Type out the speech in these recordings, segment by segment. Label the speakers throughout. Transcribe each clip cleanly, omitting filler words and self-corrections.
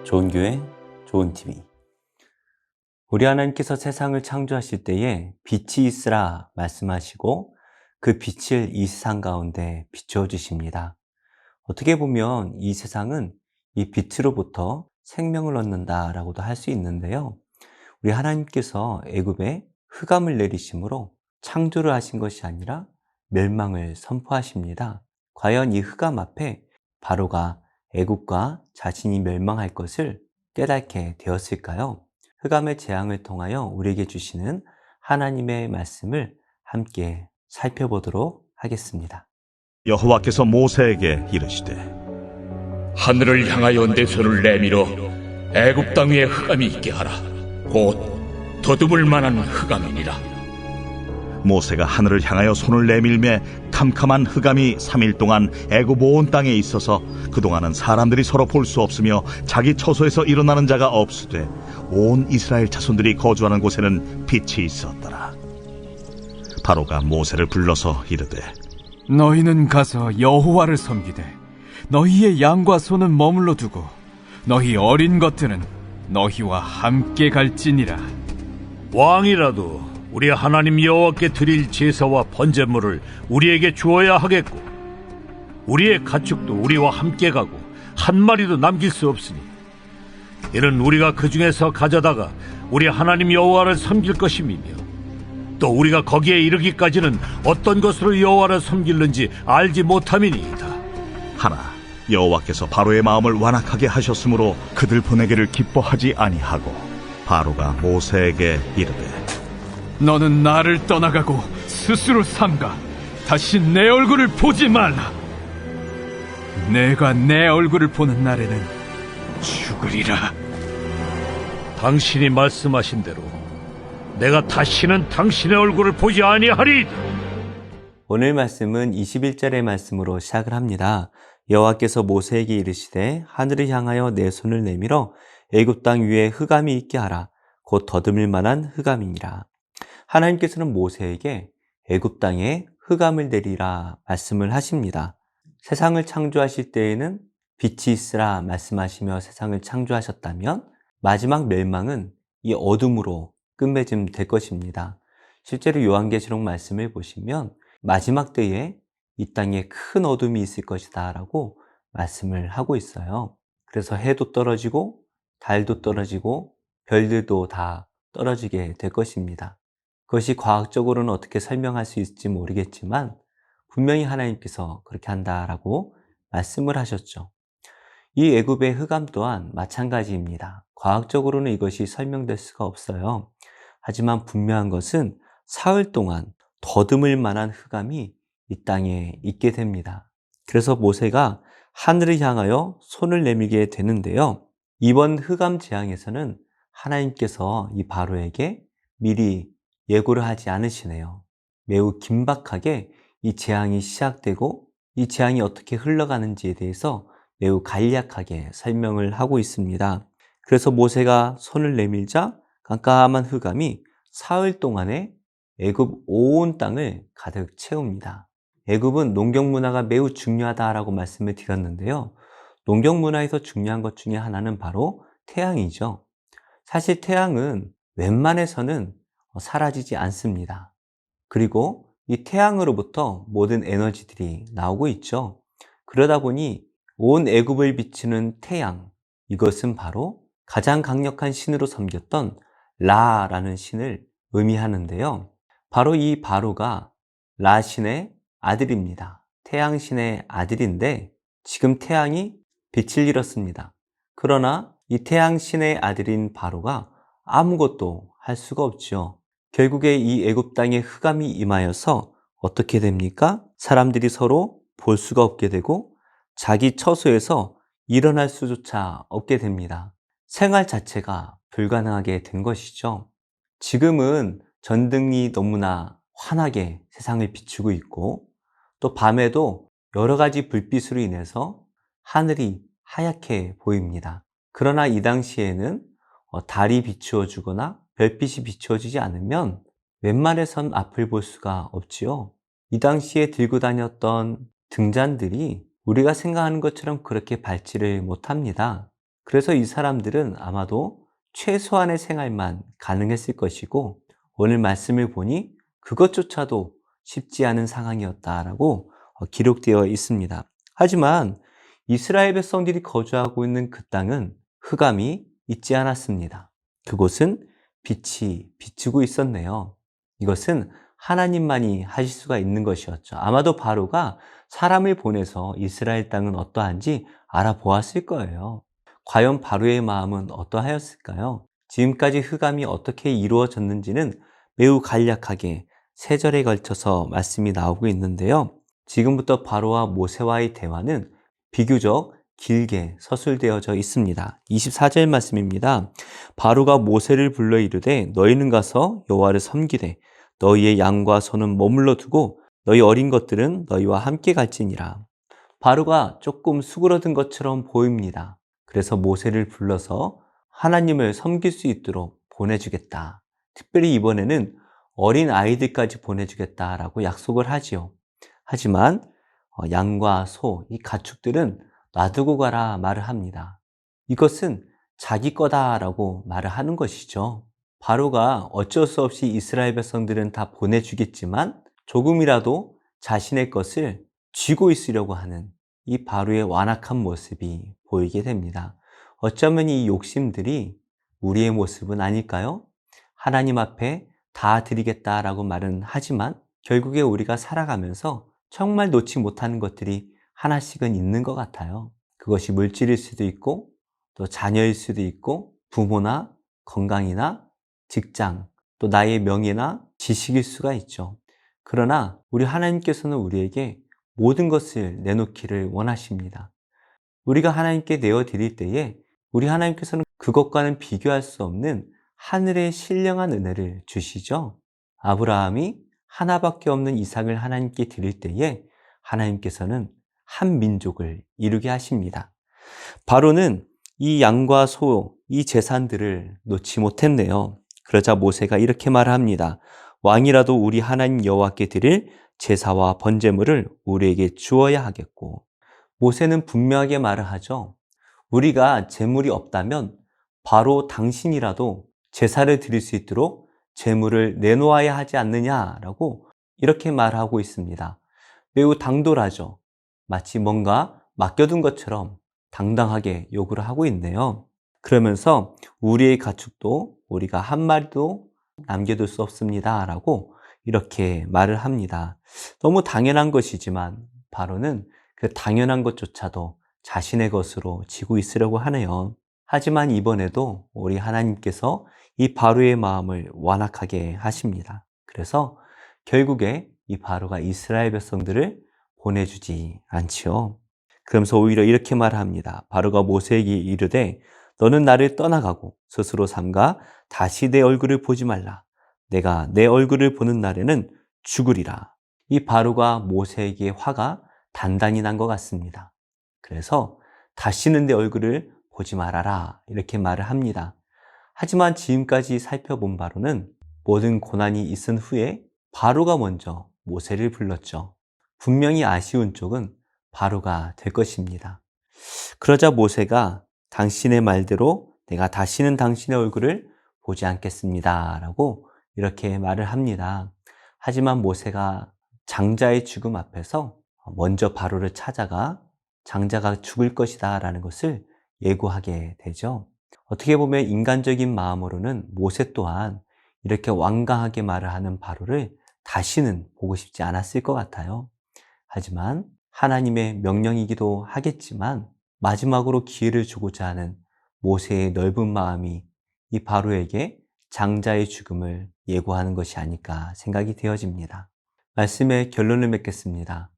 Speaker 1: 좋은 교회, 좋은 TV. 우리 하나님께서 세상을 창조하실 때에 빛이 있으라 말씀하시고 그 빛을 이 세상 가운데 비추어 주십니다. 어떻게 보면 이 세상은 이 빛으로부터 생명을 얻는다라고도 할 수 있는데요. 우리 하나님께서 애굽에 흑암을 내리심으로 창조를 하신 것이 아니라 멸망을 선포하십니다. 과연 이 흑암 앞에 바로가 애굽과 자신이 멸망할 것을 깨닫게 되었을까요? 흑암의 재앙을 통하여 우리에게 주시는 하나님의 말씀을 함께 살펴보도록 하겠습니다.
Speaker 2: 여호와께서 모세에게 이르시되
Speaker 3: 하늘을 향하여 내 손을 내밀어 애굽 땅 위에 흑암이 있게 하라. 곧 더듬을 만한 흑암이니라.
Speaker 2: 모세가 하늘을 향하여 손을 내밀매 캄캄한 흑암이 3일 동안 애굽 온 땅에 있어서 그동안은 사람들이 서로 볼 수 없으며 자기 처소에서 일어나는 자가 없으되 온 이스라엘 자손들이 거주하는 곳에는 빛이 있었더라. 바로가 모세를 불러서 이르되
Speaker 4: 너희는 가서 여호와를 섬기되 너희의 양과 소는 머물러 두고 너희 어린 것들은 너희와 함께 갈지니라.
Speaker 5: 왕이라도 우리 하나님 여호와께 드릴 제사와 번제물을 우리에게 주어야 하겠고 우리의 가축도 우리와 함께 가고 한 마리도 남길 수 없으니 이는 우리가 그 중에서 가져다가 우리 하나님 여호와를 섬길 것임이며 또 우리가 거기에 이르기까지는 어떤 것으로 여호와를 섬길는지 알지 못함이니이다.
Speaker 2: 하나 여호와께서 바로의 마음을 완악하게 하셨으므로 그들 보내기를 기뻐하지 아니하고 바로가 모세에게 이르되
Speaker 4: 너는 나를 떠나가고 스스로 삼가 다시 내 얼굴을 보지 말라. 내가 내 얼굴을 보는 날에는 죽으리라.
Speaker 5: 당신이 말씀하신 대로 내가 다시는 당신의 얼굴을 보지 아니하리이다.
Speaker 1: 오늘 말씀은 21절의 말씀으로 시작을 합니다. 여호와께서 모세에게 이르시되 하늘을 향하여 내 손을 내밀어 애굽 땅 위에 흑암이 있게 하라. 곧 더듬을 만한 흑암이니라. 하나님께서는 모세에게 애굽 땅에 흑암을 내리라 말씀을 하십니다. 세상을 창조하실 때에는 빛이 있으라 말씀하시며 세상을 창조하셨다면 마지막 멸망은 이 어둠으로 끝맺음 될 것입니다. 실제로 요한계시록 말씀을 보시면 마지막 때에 이 땅에 큰 어둠이 있을 것이다 라고 말씀을 하고 있어요. 그래서 해도 떨어지고 달도 떨어지고 별들도 다 떨어지게 될 것입니다. 그것이 과학적으로는 어떻게 설명할 수 있을지 모르겠지만 분명히 하나님께서 그렇게 한다라고 말씀을 하셨죠. 이 애굽의 흑암 또한 마찬가지입니다. 과학적으로는 이것이 설명될 수가 없어요. 하지만 분명한 것은 사흘 동안 더듬을 만한 흑암이 이 땅에 있게 됩니다. 그래서 모세가 하늘을 향하여 손을 내밀게 되는데요. 이번 흑암 재앙에서는 하나님께서 이 바로에게 미리 예고를 하지 않으시네요. 매우 긴박하게 이 재앙이 시작되고 이 재앙이 어떻게 흘러가는지에 대해서 매우 간략하게 설명을 하고 있습니다. 그래서 모세가 손을 내밀자 깜깜한 흑암이 사흘 동안에 애굽 온 땅을 가득 채웁니다. 애굽은 농경 문화가 매우 중요하다라고 말씀을 드렸는데요. 농경 문화에서 중요한 것 중에 하나는 바로 태양이죠. 사실 태양은 웬만해서는 사라지지 않습니다. 그리고 이 태양으로부터 모든 에너지들이 나오고 있죠. 그러다 보니 온 애굽을 비추는 태양, 이것은 바로 가장 강력한 신으로 섬겼던 라라는 신을 의미하는데요. 바로 이 바로가 라 신의 아들입니다. 태양 신의 아들인데 지금 태양이 빛을 잃었습니다. 그러나 이 태양 신의 아들인 바로가 아무것도 할 수가 없죠. 결국에 이 애굽 땅에 흑암이 임하여서 어떻게 됩니까? 사람들이 서로 볼 수가 없게 되고 자기 처소에서 일어날 수조차 없게 됩니다. 생활 자체가 불가능하게 된 것이죠. 지금은 전등이 너무나 환하게 세상을 비추고 있고 또 밤에도 여러 가지 불빛으로 인해서 하늘이 하얗게 보입니다. 그러나 이 당시에는 달이 비추어 주거나 별빛이 비추어지지 않으면 웬만해선 앞을 볼 수가 없지요. 이 당시에 들고 다녔던 등잔들이 우리가 생각하는 것처럼 그렇게 밝지를 못합니다. 그래서 이 사람들은 아마도 최소한의 생활만 가능했을 것이고 오늘 말씀을 보니 그것조차도 쉽지 않은 상황이었다라고 기록되어 있습니다. 하지만 이스라엘 백성들이 거주하고 있는 그 땅은 흑암이 있지 않았습니다. 그곳은 빛이 비추고 있었네요. 이것은 하나님만이 하실 수가 있는 것이었죠. 아마도 바로가 사람을 보내서 이스라엘 땅은 어떠한지 알아보았을 거예요. 과연 바로의 마음은 어떠하였을까요? 지금까지 흑암이 어떻게 이루어졌는지는 매우 간략하게 3절에 걸쳐서 말씀이 나오고 있는데요. 지금부터 바로와 모세와의 대화는 비교적 길게 서술되어져 있습니다. 24절 말씀입니다. 바로가 모세를 불러 이르되 너희는 가서 여호와를 섬기되 너희의 양과 소는 머물러 두고 너희 어린 것들은 너희와 함께 갈지니라. 바로가 조금 수그러든 것처럼 보입니다. 그래서 모세를 불러서 하나님을 섬길 수 있도록 보내주겠다. 특별히 이번에는 어린 아이들까지 보내주겠다라고 약속을 하지요. 하지만 양과 소, 이 가축들은 놔두고 가라 말을 합니다. 이것은 자기 거다라고 말을 하는 것이죠. 바로가 어쩔 수 없이 이스라엘 백성들은 다 보내주겠지만 조금이라도 자신의 것을 쥐고 있으려고 하는 이 바로의 완악한 모습이 보이게 됩니다. 어쩌면 이 욕심들이 우리의 모습은 아닐까요? 하나님 앞에 다 드리겠다라고 말은 하지만 결국에 우리가 살아가면서 정말 놓지 못하는 것들이 하나씩은 있는 것 같아요. 그것이 물질일 수도 있고 또 자녀일 수도 있고 부모나 건강이나 직장 또 나의 명예나 지식일 수가 있죠. 그러나 우리 하나님께서는 우리에게 모든 것을 내놓기를 원하십니다. 우리가 하나님께 내어드릴 때에 우리 하나님께서는 그것과는 비교할 수 없는 하늘의 신령한 은혜를 주시죠. 아브라함이 하나밖에 없는 이삭을 하나님께 드릴 때에 하나님께서는 한 민족을 이루게 하십니다. 바로는 이 양과 소, 이 재산들을 놓지 못했네요. 그러자 모세가 이렇게 말합니다. 왕이라도 우리 하나님 여호와께 드릴 제사와 번제물을 우리에게 주어야 하겠고. 모세는 분명하게 말을 하죠. 우리가 재물이 없다면 바로 당신이라도 제사를 드릴 수 있도록 재물을 내놓아야 하지 않느냐라고 이렇게 말하고 있습니다. 매우 당돌하죠. 마치 뭔가 맡겨둔 것처럼 당당하게 요구를 하고 있네요. 그러면서 우리의 가축도 우리가 한 마리도 남겨둘 수 없습니다 라고 이렇게 말을 합니다. 너무 당연한 것이지만 바로는 그 당연한 것조차도 자신의 것으로 지고 있으려고 하네요. 하지만 이번에도 우리 하나님께서 이 바로의 마음을 완악하게 하십니다. 그래서 결국에 이 바로가 이스라엘 백성들을 보내주지 않지요. 그러면서 오히려 이렇게 말합니다. 바로가 모세에게 이르되 너는 나를 떠나가고 스스로 삼가 다시 내 얼굴을 보지 말라. 내가 내 얼굴을 보는 날에는 죽으리라. 이 바로가 모세에게 화가 단단히 난 것 같습니다. 그래서 다시는 내 얼굴을 보지 말아라 이렇게 말을 합니다. 하지만 지금까지 살펴본 바로는 모든 고난이 있은 후에 바로가 먼저 모세를 불렀죠. 분명히 아쉬운 쪽은 바로가 될 것입니다. 그러자 모세가 당신의 말대로 내가 다시는 당신의 얼굴을 보지 않겠습니다 라고 이렇게 말을 합니다. 하지만 모세가 장자의 죽음 앞에서 먼저 바로를 찾아가 장자가 죽을 것이다 라는 것을 예고하게 되죠. 어떻게 보면 인간적인 마음으로는 모세 또한 이렇게 완강하게 말을 하는 바로를 다시는 보고 싶지 않았을 것 같아요. 하지만 하나님의 명령이기도 하겠지만 마지막으로 기회를 주고자 하는 모세의 넓은 마음이 이 바로에게 장자의 죽음을 예고하는 것이 아닐까 생각이 되어집니다. 말씀의 결론을 맺겠습니다.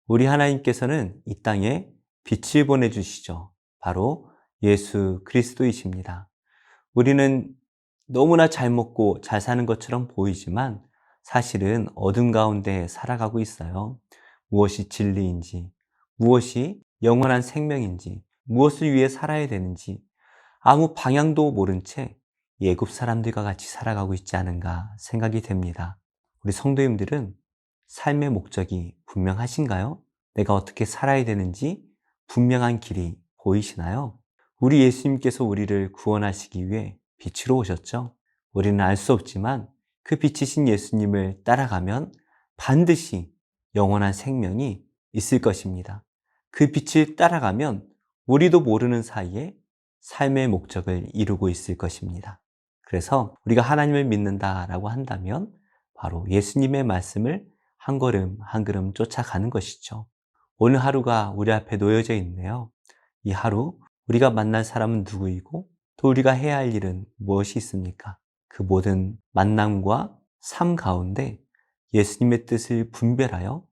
Speaker 1: 우리 하나님께서는 이 땅에 빛을 보내주시죠. 바로 예수 그리스도이십니다. 우리는 너무나 잘 먹고 잘 사는 것처럼 보이지만 사실은 어둠 가운데 살아가고 있어요. 무엇이 진리인지, 무엇이 영원한 생명인지, 무엇을 위해 살아야 되는지 아무 방향도 모른 채 예굽 사람들과 같이 살아가고 있지 않은가 생각이 됩니다. 우리 성도님들은 삶의 목적이 분명하신가요? 내가 어떻게 살아야 되는지 분명한 길이 보이시나요? 우리 예수님께서 우리를 구원하시기 위해 빛으로 오셨죠. 우리는 알 수 없지만 그 빛이신 예수님을 따라가면 반드시 영원한 생명이 있을 것입니다. 그 빛을 따라가면 우리도 모르는 사이에 삶의 목적을 이루고 있을 것입니다. 그래서 우리가 하나님을 믿는다라고 한다면 바로 예수님의 말씀을 한 걸음 한 걸음 쫓아가는 것이죠. 오늘 하루가 우리 앞에 놓여져 있네요. 이 하루 우리가 만날 사람은 누구이고 또 우리가 해야 할 일은 무엇이 있습니까? 그 모든 만남과 삶 가운데 예수님의 뜻을 분별하여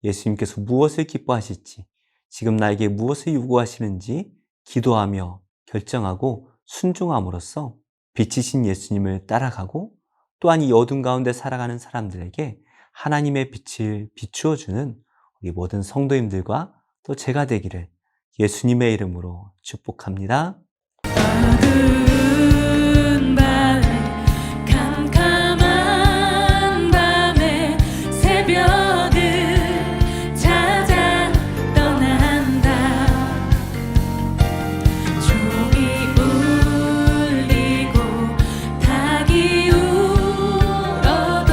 Speaker 1: 예수님께서 무엇을 기뻐하실지, 지금 나에게 무엇을 요구하시는지 기도하며 결정하고 순종함으로써 빛이신 예수님을 따라가고 또한 이 어둠 가운데 살아가는 사람들에게 하나님의 빛을 비추어주는 우리 모든 성도님들과 또 제가 되기를 예수님의 이름으로 축복합니다.
Speaker 6: 어두운 밤에 캄캄한 밤에 새벽을 찾아 떠난다. 종이 울리고 닭이 울어도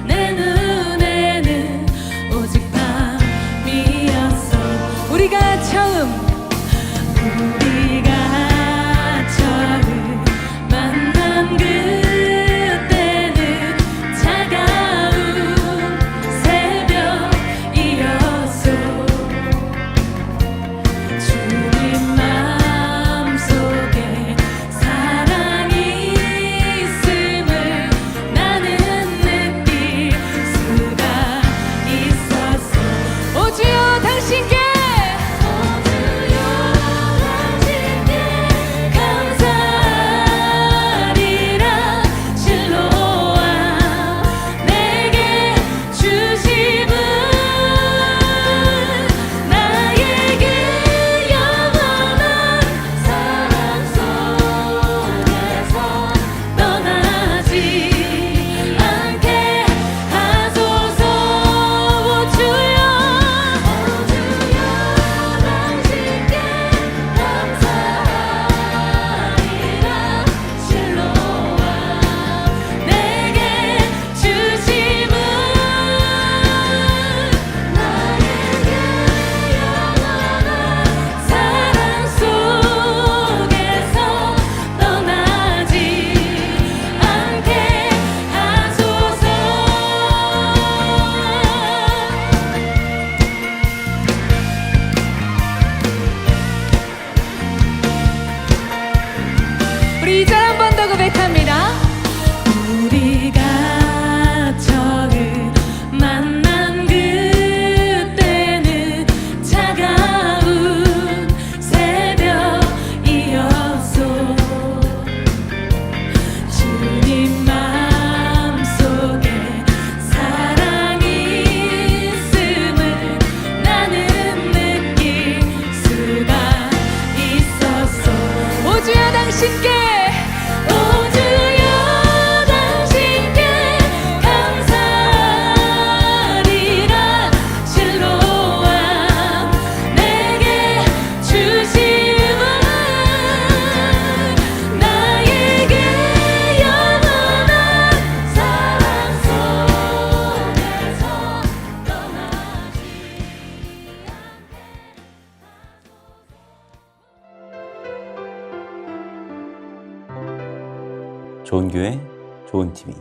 Speaker 6: 내 눈에는 오직 밤이었어. 우리가 처음 만난 그때는 차가운 새벽이었어. 주님 마음속에 사랑이 있음을 나는 느낄 수가 있었어. 오 주여 당신께 우리 2절 한 번 더 고백합니다. 우리가 처음 만난 그때는 차가운 새벽이었어. 주님 마음속에 사랑이 있음을 나는 느낄 수가 있었어. 오 주여 당신께
Speaker 1: 좋은 교회, 좋은 TV